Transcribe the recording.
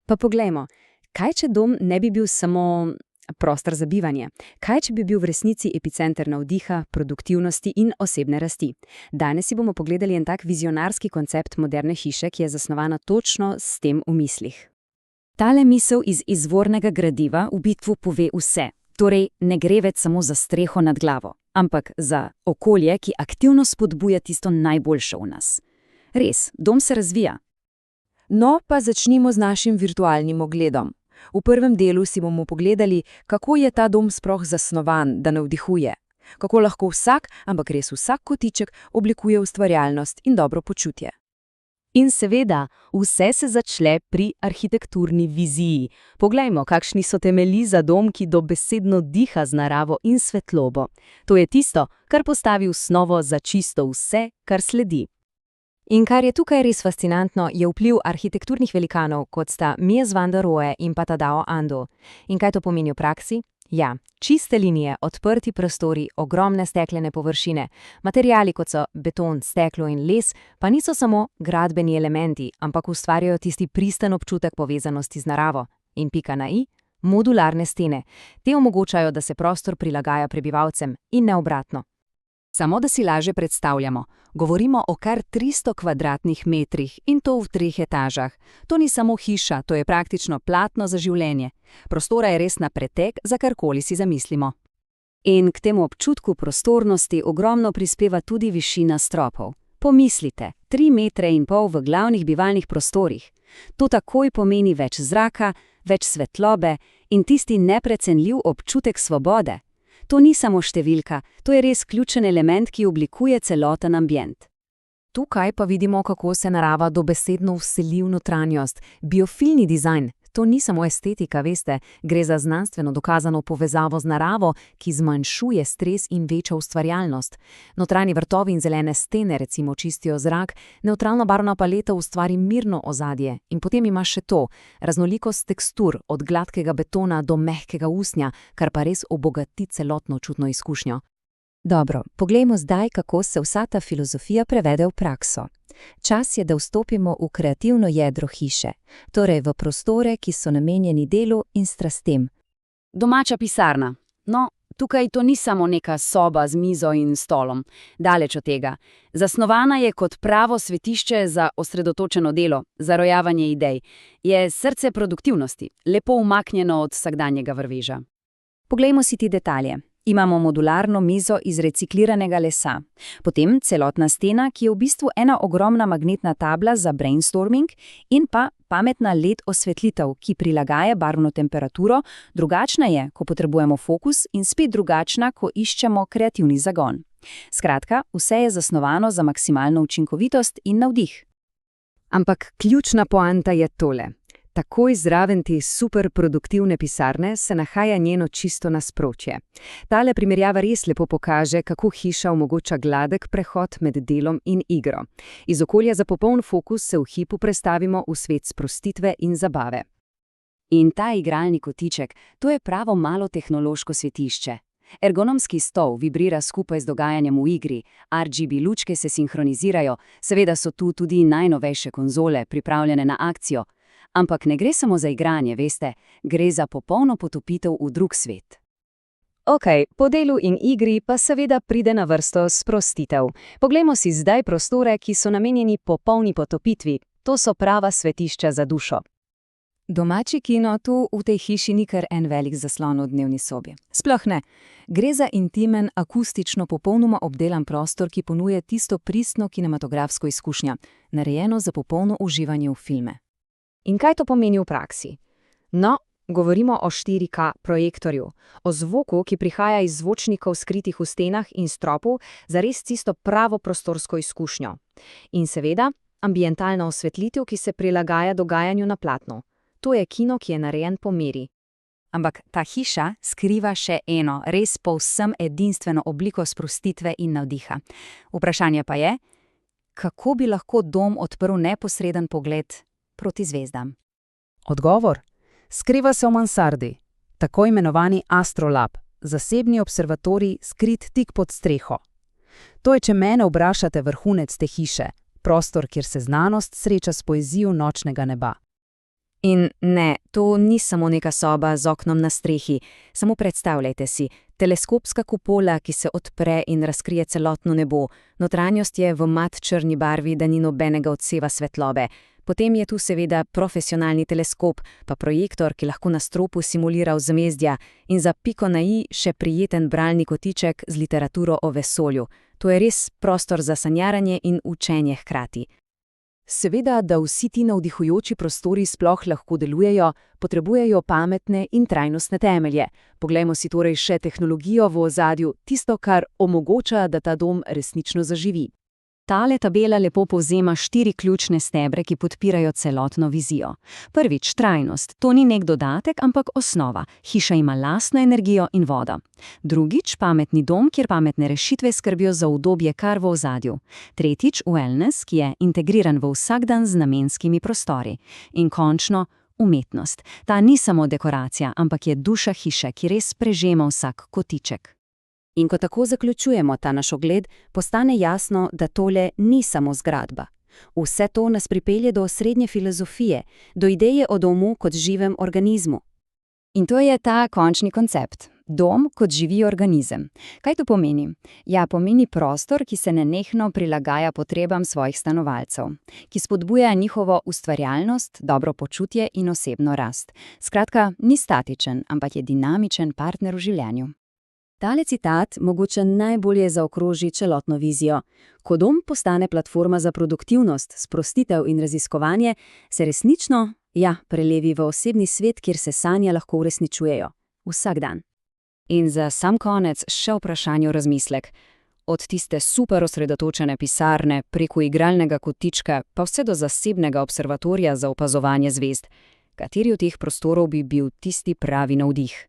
Pa poglejmo, kaj če dom ne bi bil samo prostor za bivanje? Kaj če bi bil v resnici epicenter navdiha, produktivnosti in osebne rasti? Danes si bomo pogledali en tak vizionarski koncept moderne hiše, ki je zasnovana točno s tem v mislih. Tale misel iz izvornega gradiva v bistvu pove vse. Torej, ne gre več samo za streho nad glavo, ampak za okolje, ki aktivno spodbuja tisto najboljše v nas. Res, dom se razvija. No, pa začnimo z našim virtualnim ogledom. V prvem delu si bomo pogledali, kako je ta dom sploh zasnovan, da navdihuje. Kako lahko vsak, ampak res vsak kotiček oblikuje ustvarjalnost in dobro počutje. In seveda, vse se začne pri arhitekturni viziji. Poglejmo, kakšni so temelji za dom, ki dobesedno diha z naravo in svetlobo. To je tisto, kar postavi osnovo za čisto vse, kar sledi. In kar je tukaj res fascinantno, je vpliv arhitekturnih velikanov, kot sta Mies van der Rohe in pa Tadao Ando. In kaj to pomeni v praksi? Ja, čiste linije, odprti prostori, ogromne steklene površine, materiali kot so beton, steklo in les, pa niso samo gradbeni elementi, ampak ustvarjajo tisti pristen občutek povezanosti z naravo. In pika na i, modularne stene. Te omogočajo, da se prostor prilagaja prebivalcem in ne obratno. Samo da si lažje predstavljamo, govorimo o kar 300 kvadratnih metrih in to v 3 etažah. To ni samo hiša, to je praktično platno za življenje. Prostora je res na pretek, za karkoli si zamislimo. In k temu občutku prostornosti ogromno prispeva tudi višina stropov. Pomislite, 3,5 metra v glavnih bivalnih prostorih. To takoj pomeni več zraka, več svetlobe in tisti neprecenljiv občutek svobode. To ni samo številka, to je res ključen element, ki oblikuje celoten ambient. Tukaj pa vidimo, kako se narava dobesedno vseli v notranjost. Biofilni dizajn, to ni samo estetika, veste, gre za znanstveno dokazano povezavo z naravo, ki zmanjšuje stres in veča ustvarjalnost. Notranji vrtovi in zelene stene recimo čistijo zrak, nevtralna barvna paleta ustvari mirno ozadje. In potem ima še to, raznolikost tekstur, od gladkega betona do mehkega usnja, kar pa res obogati celotno čutno izkušnjo. Dobro, poglejmo zdaj, kako se vsa ta filozofija prevede v prakso. Čas je, da vstopimo v kreativno jedro hiše, torej v prostore, ki so namenjeni delu in strastem. Domača pisarna. No, tukaj to ni samo neka soba z mizo in stolom. Daleč od tega. Zasnovana je kot pravo svetišče za osredotočeno delo, za rojavanje idej. Je srce produktivnosti, lepo umaknjeno od vsakdanjega vrveža. Poglejmo si ti detalje. Imamo modularno mizo iz recikliranega lesa, potem celotna stena, ki je v bistvu ena ogromna magnetna tabla za brainstorming in pa pametna LED osvetlitev, ki prilagaja barvno temperaturo, drugačna je, ko potrebujemo fokus in spet drugačna, ko iščemo kreativni zagon. Skratka, vse je zasnovano za maksimalno učinkovitost in navdih. Ampak ključna poanta je tole. Takoj zraven te superproduktivne pisarne se nahaja njeno čisto nasprotje. Tale primerjava res lepo pokaže, kako hiša omogoča gladek prehod med delom in igro. Iz okolja za popoln fokus se v hipu prestavimo v svet sprostitve in zabave. In ta igralni kotiček, to je pravo malo tehnološko svetišče. Ergonomski stol vibrira skupaj z dogajanjem v igri, RGB lučke se sinhronizirajo, seveda so tu tudi najnovejše konzole, pripravljene na akcijo. Ampak ne gre samo za igranje, veste, gre za popolno potopitev v drug svet. Ok, po delu in igri pa seveda pride na vrsto sprostitev. Poglejmo si zdaj prostore, ki so namenjeni popolni potopitvi. To so prava svetišča za dušo. Domači kino tu v tej hiši ni kar en velik zaslon v dnevni sobi. Sploh ne. Gre za intimen, akustično popolnoma obdelan prostor, ki ponuja tisto pristno kinematografsko izkušnjo, narejeno za popolno uživanje v filme. In kaj to pomeni v praksi? No, govorimo o 4K projektorju, o zvoku, ki prihaja iz zvočnikov skritih v stenah in stropu za res tisto pravo prostorsko izkušnjo. In seveda, ambientalna osvetlitev, ki se prilagaja dogajanju na platnu. To je kino, ki je narejen po meri. Ampak ta hiša skriva še eno, res povsem edinstveno obliko sprostitve in navdiha. Vprašanje pa je, kako bi lahko dom odprl neposreden pogled proti zvezdam? Odgovor? Skriva se v mansardi, tako imenovani Astrolab, zasebni observatorij skrit tik pod streho. To je, če mene vprašate, vrhunec te hiše, prostor, kjer se znanost sreča s poezijo nočnega neba. In ne, to ni samo neka soba z oknom na strehi. Samo predstavljajte si, teleskopska kupola, ki se odpre in razkrije celotno nebo. Notranjost je v mat črni barvi, da ni nobenega odseva svetlobe. Potem je tu seveda profesionalni teleskop, pa projektor, ki lahko na stropu simulira vzmezdja, in za piko na i še prijeten bralni kotiček z literaturo o vesolju. To je res prostor za sanjaranje in učenje hkrati. Seveda, da vsi ti navdihujoči prostori sploh lahko delujejo, potrebujejo pametne in trajnostne temelje. Poglejmo si torej še tehnologijo v ozadju, tisto, kar omogoča, da ta dom resnično zaživi. Tale tabela lepo povzema 4 ključne stebre, ki podpirajo celotno vizijo. Prvič, trajnost. To ni nek dodatek, ampak osnova. Hiša ima lastno energijo in vodo. Drugič, pametni dom, kjer pametne rešitve skrbijo za udobje kar v ozadju. Tretjič, wellness, ki je integriran v vsakdan z namenskimi prostori. In končno, umetnost. Ta ni samo dekoracija, ampak je duša hiše, ki res prežema vsak kotiček. In ko tako zaključujemo ta naš ogled, postane jasno, da tole ni samo zgradba. Vse to nas pripelje do osrednje filozofije, do ideje o domu kot živem organizmu. In to je ta končni koncept. Dom kot živi organizem. Kaj to pomeni? Ja, pomeni prostor, ki se nenehno prilagaja potrebam svojih stanovalcev, ki spodbuja njihovo ustvarjalnost, dobro počutje in osebno rast. Skratka, ni statičen, ampak je dinamičen partner v življenju. Tale citat mogoče najbolje zaokroži celotno vizijo. Ko dom postane platforma za produktivnost, sprostitev in raziskovanje, se resnično, prelevi v osebni svet, kjer se sanje lahko uresničujejo. Vsak dan. In za sam konec še vprašanje v razmislek. Od tiste super osredotočene pisarne preko igralnega kotička pa vse do zasebnega observatorija za opazovanje zvezd. Kateri od teh prostorov bi bil tisti pravi navdih?